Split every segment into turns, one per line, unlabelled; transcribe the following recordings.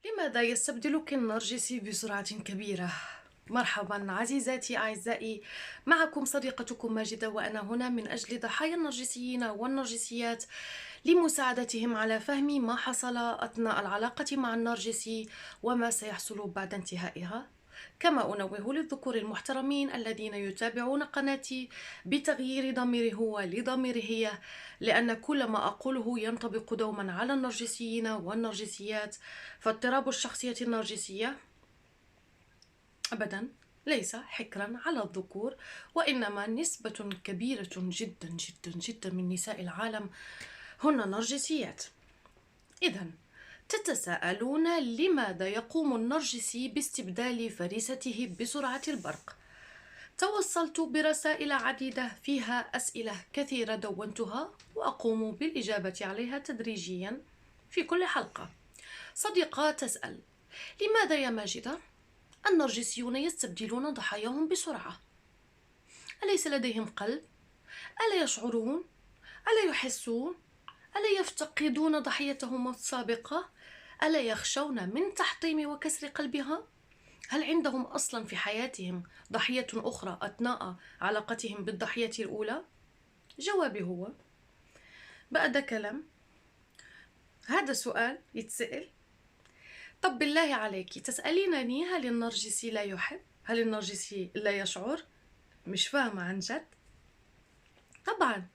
لماذا يستبدلك النرجسي بسرعة كبيرة؟ مرحبا عزيزاتي أعزائي، معكم صديقتكم ماجدة، وأنا هنا من أجل ضحايا النرجسيين والنرجسيات لمساعدتهم على فهم ما حصل أثناء العلاقة مع النرجسي وما سيحصل بعد انتهائها. كما أنوه للذكور المحترمين الذين يتابعون قناتي بتغيير ضمير هو لضمير هي، لأن كل ما أقوله ينطبق دوما على النرجسيين والنرجسيات. فاضطراب الشخصية النرجسية أبدا ليس حكرا على الذكور، وإنما نسبة كبيرة جدا جدا جدا من نساء العالم هن نرجسيات. إذا تتساءلون لماذا يقوم النرجسي باستبدال فريسته بسرعة البرق؟ توصلت برسائل عديدة فيها أسئلة كثيرة دونتها وأقوم بالإجابة عليها تدريجيا في كل حلقة. صديقة تسأل: لماذا يا ماجدة النرجسيون يستبدلون ضحاياهم بسرعة؟ أليس لديهم قلب؟ ألا يشعرون؟ ألا يحسون؟ ألا يفتقدون ضحيتهم السابقة؟ ألا يخشون من تحطيم وكسر قلبها؟ هل عندهم أصلا في حياتهم ضحية أخرى أثناء علاقتهم بالضحية الأولى؟ جوابي هو بعد كلام. هذا سؤال يتسأل. طب بالله عليك تسألينني هل النرجسي لا يحب؟ هل النرجسي لا يشعر؟ مش فاهمة عن جد؟ طبعا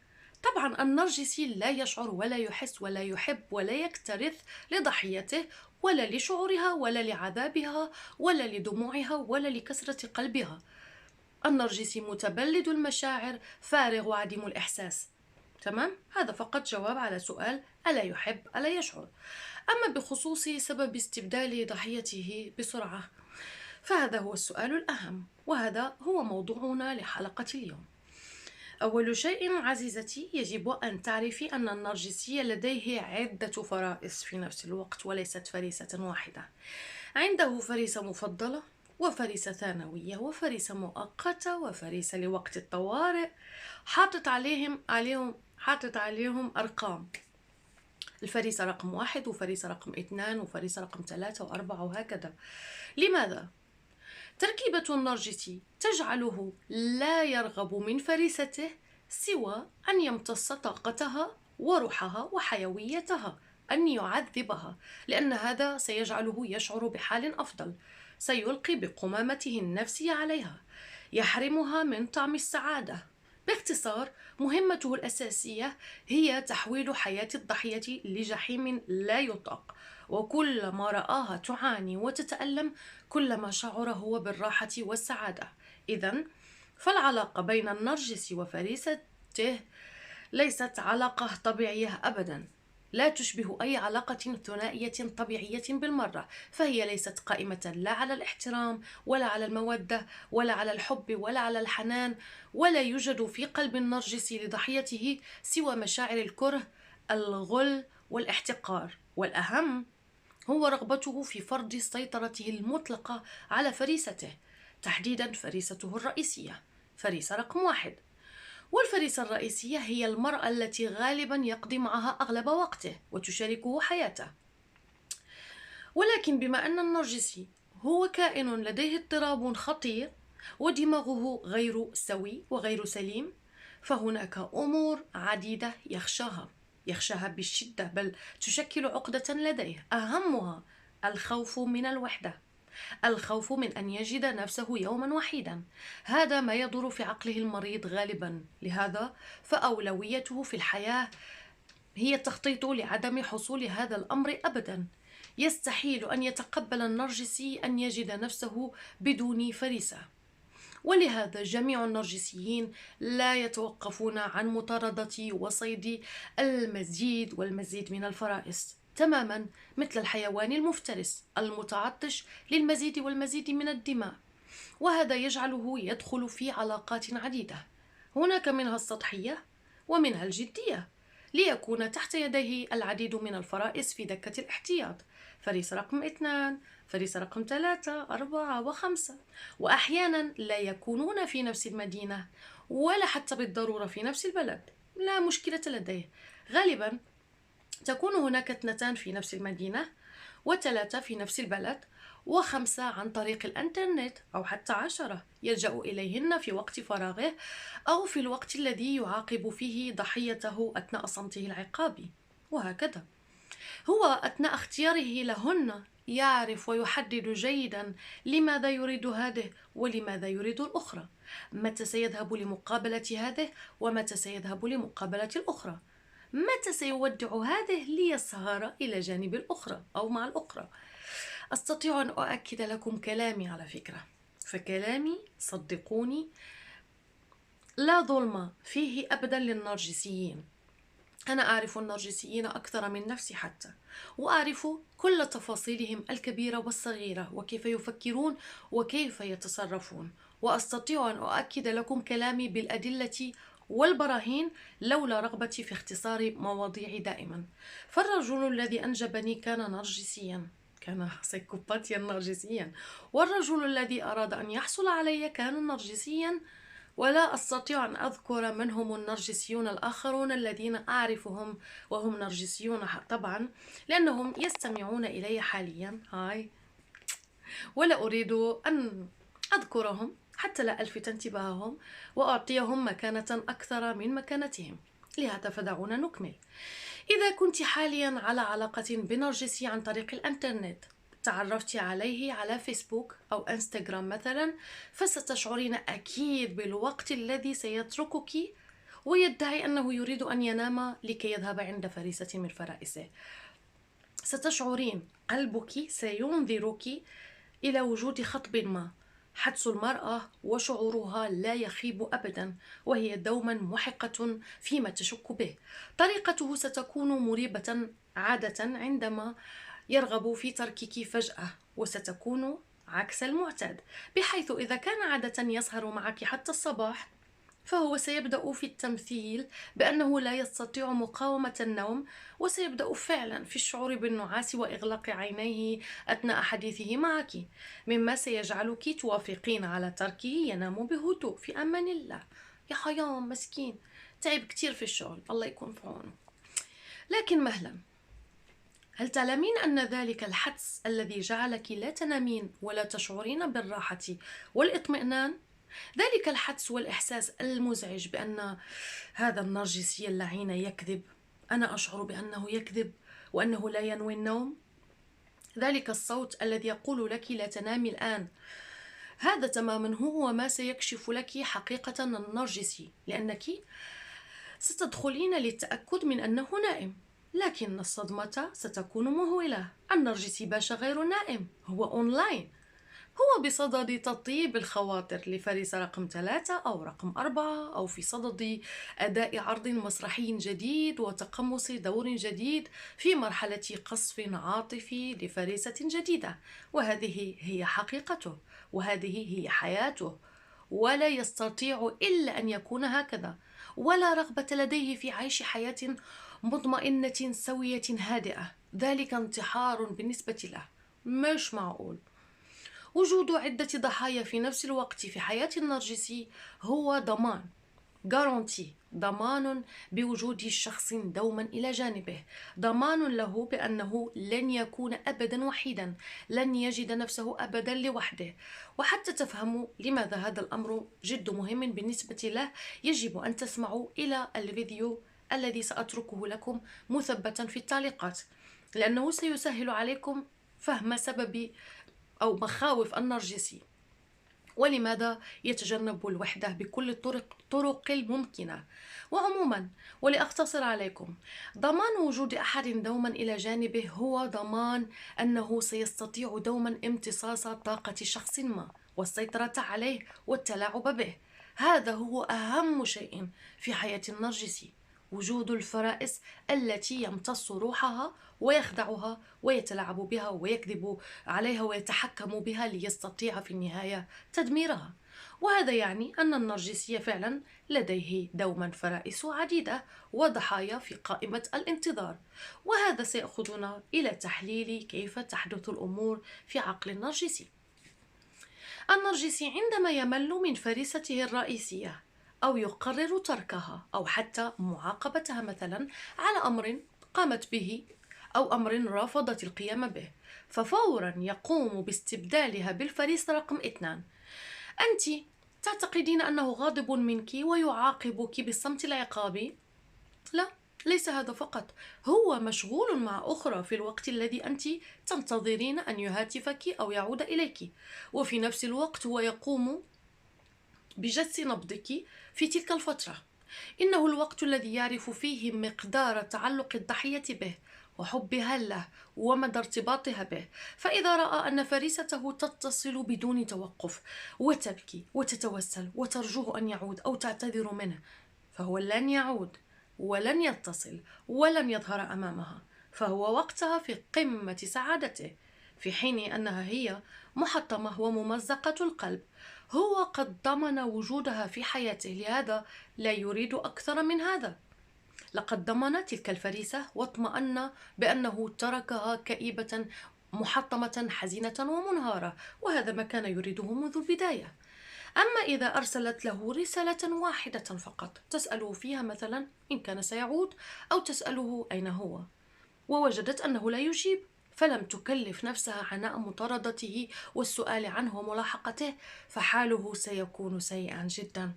طبعا النرجسي لا يشعر ولا يحس ولا يحب ولا يكترث لضحيته ولا لشعورها ولا لعذابها ولا لدموعها ولا لكسرة قلبها. النرجسي متبلد المشاعر، فارغ وعديم الإحساس. تمام؟ هذا فقط جواب على سؤال ألا يحب ألا يشعر. أما بخصوص سبب استبدال ضحيته بسرعة، فهذا هو السؤال الأهم، وهذا هو موضوعنا لحلقة اليوم. أول شيء عزيزتي يجب أن تعرفي أن النرجسي لديه عدة فرائس في نفس الوقت وليست فريسة واحدة. عنده فريسة مفضلة وفريسة ثانوية وفريسة مؤقتة وفريسة لوقت الطوارئ. حاطط عليهم أرقام: الفريسة رقم 1 وفريسة رقم 2 وفريسة رقم 3 و4 وهكذا. لماذا؟ تركيبة النرجسي تجعله لا يرغب من فريسته سوى أن يمتص طاقتها وروحها وحيويتها، أن يعذبها، لأن هذا سيجعله يشعر بحال أفضل، سيلقي بقمامته النفسية عليها، يحرمها من طعم السعادة. باختصار، مهمته الأساسية هي تحويل حياة الضحية لجحيم لا يطاق، وكلما رآها تعاني وتتألم كلما شعر هو بالراحة والسعادة. إذن فالعلاقة بين النرجسي وفريسته ليست علاقة طبيعية أبدا، لا تشبه أي علاقة ثنائية طبيعية بالمرة، فهي ليست قائمة لا على الاحترام ولا على المودة ولا على الحب ولا على الحنان، ولا يوجد في قلب النرجسي لضحيته سوى مشاعر الكره، الغل والاحتقار، والأهم هو رغبته في فرض سيطرته المطلقة على فريسته، تحديدا فريسته الرئيسية، فريسة رقم 1. والفريسة الرئيسية هي المرأة التي غالبا يقضي معها أغلب وقته وتشاركه حياته. ولكن بما أن النرجسي هو كائن لديه اضطراب خطير ودماغه غير سوي وغير سليم، فهناك أمور عديدة يخشاها بشدة، بل تشكل عقدة لديه. أهمها الخوف من الوحدة، الخوف من أن يجد نفسه يوما وحيدا. هذا ما يدور في عقله المريض غالبا، لهذا فأولويته في الحياة هي التخطيط لعدم حصول هذا الأمر أبدا. يستحيل أن يتقبل النرجسي أن يجد نفسه بدون فريسة، ولهذا جميع النرجسيين لا يتوقفون عن مطاردة وصيد المزيد والمزيد من الفرائس، تماما مثل الحيوان المفترس المتعطش للمزيد والمزيد من الدماء. وهذا يجعله يدخل في علاقات عديدة، هناك منها السطحية ومنها الجدية، ليكون تحت يديه العديد من الفرائس في دكة الاحتياط: فريسة رقم 2، فريسة رقم 3، 4 و5. وأحيانا لا يكونون في نفس المدينة ولا حتى بالضرورة في نفس البلد، لا مشكلة لديه. غالبا تكون هناك 2 في نفس المدينة و3 في نفس البلد، و5 عن طريق الإنترنت، أو حتى 10 يلجأ إليهن في وقت فراغه أو في الوقت الذي يعاقب فيه ضحيته أثناء صمته العقابي، وهكذا. هو أثناء اختياره لهن يعرف ويحدد جيدا لماذا يريد هذه ولماذا يريد الأخرى، متى سيذهب لمقابلة هذه ومتى سيذهب لمقابلة الأخرى، متى سيودع هذه ليسهر إلى جانب الأخرى أو مع الأخرى. أستطيع أن أؤكد لكم كلامي على فكرة، فكلامي صدقوني لا ظلم فيه أبدا للنرجسيين. أنا أعرف النرجسيين أكثر من نفسي حتى، وأعرف كل تفاصيلهم الكبيرة والصغيرة وكيف يفكرون وكيف يتصرفون، وأستطيع أن أؤكد لكم كلامي بالأدلة والبراهين لولا رغبتي في اختصار مواضيعي دائما. فالرجل الذي أنجبني كان نرجسيا، كان سيكوباتيا نرجسيا، والرجل الذي أراد أن يحصل علي كان نرجسيا، ولا أستطيع أن أذكر من هم النرجسيون الآخرون الذين أعرفهم وهم نرجسيون طبعا، لأنهم يستمعون إلي حاليا هاي، ولا أريد أن أذكرهم حتى لا ألفت انتباههم وأعطيهم مكانة أكثر من مكانتهم. لهذا فدعونا نكمل. إذا كنت حاليا على علاقة بنرجسي عن طريق الإنترنت، تعرفت عليه على فيسبوك أو إنستغرام مثلا، فستشعرين أكيد بالوقت الذي سيتركك ويدعي أنه يريد أن ينام لكي يذهب عند فريسة من فرائسه. ستشعرين قلبك سينذرك إلى وجود خطب ما. حدس المرأة وشعورها لا يخيب أبدا، وهي دوما محقة فيما تشك به. طريقته ستكون مريبة عادة عندما يرغب في تركك فجأة، وستكون عكس المعتاد، بحيث إذا كان عادة يسهر معك حتى الصباح، فهو سيبدأ في التمثيل بأنه لا يستطيع مقاومة النوم، وسيبدأ فعلا في الشعور بالنعاس وإغلاق عينيه أثناء حديثه معك، مما سيجعلك توافقين على تركه ينام بهدوء في أمان الله. يا حيام مسكين، تعب كتير في الشغل، الله يكون في عونه. لكن مهلا، هل تعلمين أن ذلك الحدس الذي جعلك لا تنامين ولا تشعرين بالراحة والاطمئنان، ذلك الحدس والإحساس المزعج بأن هذا النرجسي اللعين يكذب، أنا أشعر بأنه يكذب وأنه لا ينوي النوم، ذلك الصوت الذي يقول لك لا تنامي الآن، هذا تماما هو ما سيكشف لك حقيقة النرجسي، لأنك ستدخلين للتأكد من أنه نائم، لكن الصدمة ستكون مهولة. النرجسي باشا غير نائم، هو أونلاين، هو بصدد تطيب الخواطر لفريسة رقم 3 أو رقم 4، أو في صدد أداء عرض مسرحي جديد وتقمص دور جديد في مرحلة قصف عاطفي لفريسة جديدة، وهذه هي حقيقته وهذه هي حياته، ولا يستطيع إلا أن يكون هكذا، ولا رغبة لديه في عيش حياة مطمئنة سوية هادئة. ذلك انتحار بالنسبة له، مش معقول. وجود عدة ضحايا في نفس الوقت في حياة النرجسي هو ضمان، جارانتي، ضمان بوجود شخص دوما إلى جانبه، ضمان له بأنه لن يكون أبدا وحيدا، لن يجد نفسه أبدا لوحده. وحتى تفهموا لماذا هذا الأمر جد مهم بالنسبة له، يجب أن تسمعوا إلى الفيديو الذي سأتركه لكم مثبتا في التعليقات، لأنه سيسهل عليكم فهم سبب أو مخاوف النرجسي، ولماذا يتجنب الوحدة بكل الطرق الممكنة. وعموما، ولأختصر عليكم، ضمان وجود أحد دوما إلى جانبه هو ضمان أنه سيستطيع دوما امتصاص طاقة شخص ما والسيطرة عليه والتلاعب به. هذا هو أهم شيء في حياة النرجسي، وجود الفرائس التي يمتص روحها ويخدعها ويتلاعب بها ويكذب عليها ويتحكم بها ليستطيع في النهاية تدميرها. وهذا يعني أن النرجسي فعلا لديه دوما فرائس عديدة وضحايا في قائمة الانتظار، وهذا سيأخذنا إلى تحليل كيف تحدث الأمور في عقل النرجسي. النرجسي عندما يمل من فريسته الرئيسية أو يقرر تركها أو حتى معاقبتها مثلا على أمر قامت به أو أمر رافضت القيام به، ففورا يقوم باستبدالها بالفريسة رقم 2. أنت تعتقدين أنه غاضب منك ويعاقبك بالصمت العقابي؟ لا، ليس هذا فقط، هو مشغول مع أخرى في الوقت الذي أنت تنتظرين أن يهاتفك أو يعود إليك، وفي نفس الوقت هو يقوم بجس نبضك في تلك الفترة. إنه الوقت الذي يعرف فيه مقدار تعلق الضحية به وحبها له ومدى ارتباطها به، فإذا رأى أن فريسته تتصل بدون توقف وتبكي وتتوسل وترجوه أن يعود أو تعتذر منه، فهو لن يعود ولن يتصل ولن يظهر أمامها، فهو وقتها في قمة سعادته، في حين أنها هي محطمة وممزقة القلب. هو قد ضمن وجودها في حياته، لهذا لا يريد أكثر من هذا. لقد ضمن تلك الفريسة واطمأن بأنه تركها كئيبة محطمة حزينة ومنهارة، وهذا ما كان يريده منذ البداية. أما إذا أرسلت له رسالة واحدة فقط تسأله فيها مثلا إن كان سيعود، أو تسأله أين هو، ووجدت أنه لا يجيب، فلم تكلف نفسها عناء مطاردته والسؤال عنه وملاحقته، فحاله سيكون سيئا جدا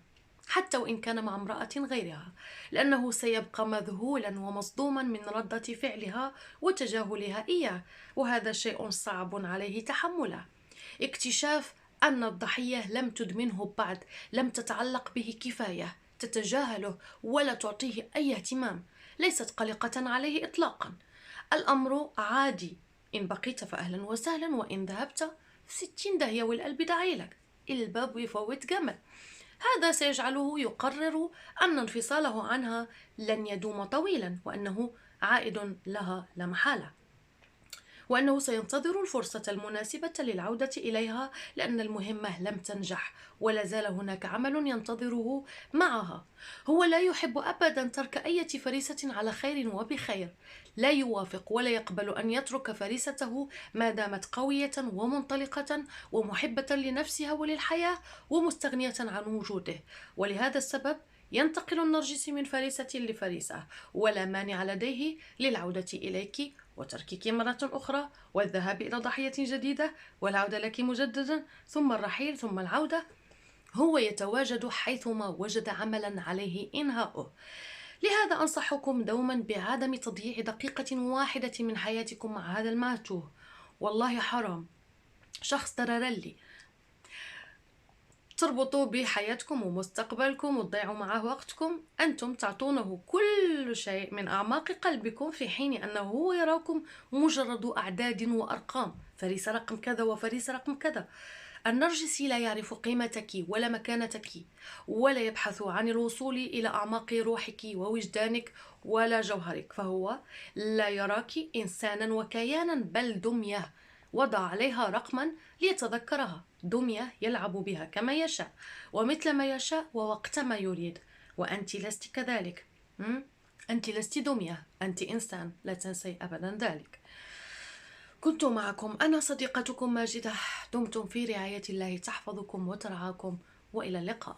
حتى وإن كان مع امرأة غيرها، لأنه سيبقى مذهولا ومصدوما من ردة فعلها وتجاهلها إياه، وهذا شيء صعب عليه تحمله. اكتشاف أن الضحية لم تدمنه بعد، لم تتعلق به كفاية، تتجاهله ولا تعطيه أي اهتمام، ليست قلقة عليه إطلاقا. الأمر عادي، إن بقيت فأهلا وسهلا، وإن ذهبت 60 داهية والقلب داعي لك، الباب يفوت جمل. هذا سيجعله يقرر أن انفصاله عنها لن يدوم طويلا، وأنه عائد لها لا محالة، وأنه سينتظر الفرصة المناسبة للعودة إليها، لأن المهمة لم تنجح ولا زال هناك عمل ينتظره معها. هو لا يحب أبدا ترك أي فريسة على خير وبخير، لا يوافق ولا يقبل أن يترك فريسته ما دامت قوية ومنطلقة ومحبة لنفسها وللحياة ومستغنية عن وجوده. ولهذا السبب ينتقل النرجسي من فريسة لفريسة، ولا مانع لديه للعودة إليك وتركك مرة أخرى والذهاب إلى ضحية جديدة والعودة لك مجددا، ثم الرحيل ثم العودة. هو يتواجد حيثما وجد عملا عليه إنهاؤه. لهذا أنصحكم دوما بعدم تضييع دقيقة واحدة من حياتكم مع هذا المعتوه. والله حرام شخص ترارلي تربطوا بحياتكم ومستقبلكم وتضيعوا معه وقتكم، أنتم تعطونه كل شيء من أعماق قلبكم، في حين أنه هو يراكم مجرد أعداد وأرقام، فريسة رقم كذا وفريسة رقم كذا. النرجسي لا يعرف قيمتك ولا مكانتك، ولا يبحث عن الوصول إلى أعماق روحك ووجدانك ولا جوهرك، فهو لا يراك إنسانا وكيانا، بل دمية وضع عليها رقما ليتذكرها، دمية يلعب بها كما يشاء ومثل ما يشاء ووقت ما يريد، وأنت لست كذلك. أنت لست دمية، أنت إنسان، لا تنسي أبدا ذلك. كنت معكم أنا صديقتكم ماجدة، دمتم في رعاية الله تحفظكم وترعاكم، وإلى اللقاء.